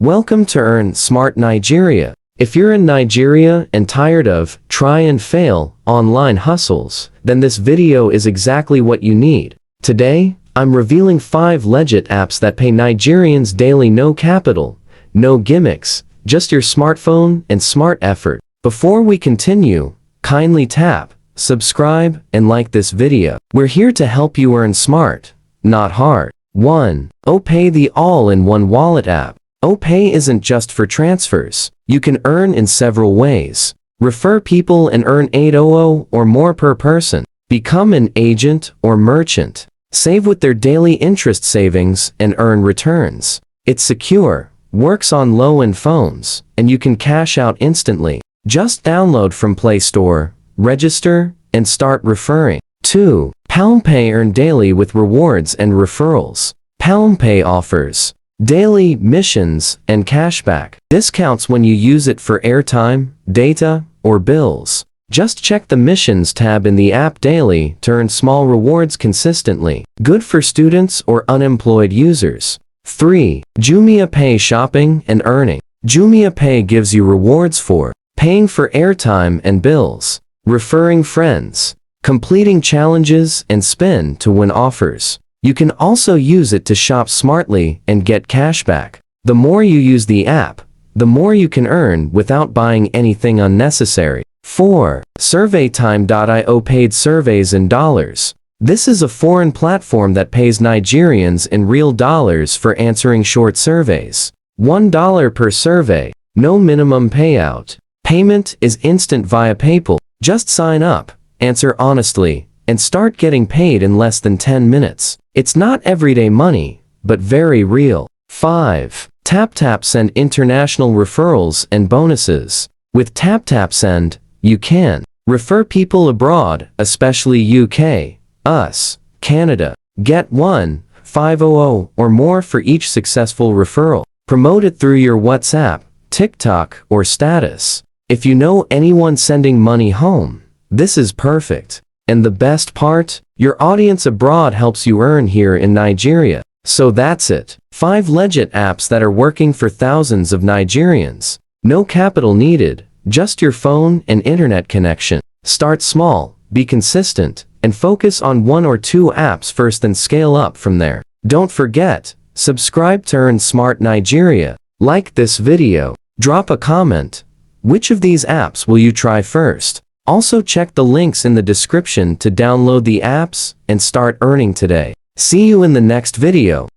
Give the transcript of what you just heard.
Welcome to Earn Smart Nigeria. If you're in Nigeria and tired of try and fail online hustles, then this video is exactly what you need. Today, I'm revealing 5 legit apps that pay Nigerians daily, no capital, no gimmicks, just your smartphone and smart effort. Before we continue, kindly tap subscribe and like this video. We're here to help you earn smart, not hard. 1. Opay, the all-in-one wallet app. Opay isn't just for transfers. You can earn in several ways. Refer people and earn 800 or more per person. Become an agent or merchant. Save with their daily interest savings and earn returns. It's secure, works on low-end phones, and you can cash out instantly. Just download from Play Store, register, and start referring. 2. PalmPay, earn daily with rewards and referrals. PalmPay offers daily missions and cashback. Discounts when you use it for airtime, data, or bills. Just check the missions tab in the app daily to earn small rewards consistently. Good for students or unemployed users. 3. Jumia Pay, shopping and earning. Jumia Pay gives you rewards for paying for airtime and bills, referring friends, completing challenges, and spin to win offers. You can also use it to shop smartly and get cashback. The more you use the app, the more you can earn without buying anything unnecessary. 4. SurveyTime.io, paid surveys in dollars. This is a foreign platform that pays Nigerians in real dollars for answering short surveys. $1 per survey, no minimum payout. Payment is instant via PayPal. Just sign up, answer honestly, and start getting paid in less than 10 minutes. It's not everyday money, but very real. 5. TapTap Send, international referrals and bonuses. With TapTap Send, you can refer people abroad, especially UK, US, Canada. Get 1,500 or more for each successful referral. Promote it through your WhatsApp, TikTok, or status. If you know anyone sending money home, this is perfect. And the best part? Your audience abroad helps you earn here in Nigeria. So that's it. 5 legit apps that are working for thousands of Nigerians. No capital needed, just your phone and internet connection. Start small, be consistent, and focus on 1 or 2 apps first, then scale up from there. Don't forget, subscribe to Earn Smart Nigeria. Like this video. Drop a comment. Which of these apps will you try first? Also check the links in the description to download the apps and start earning today. See you in the next video.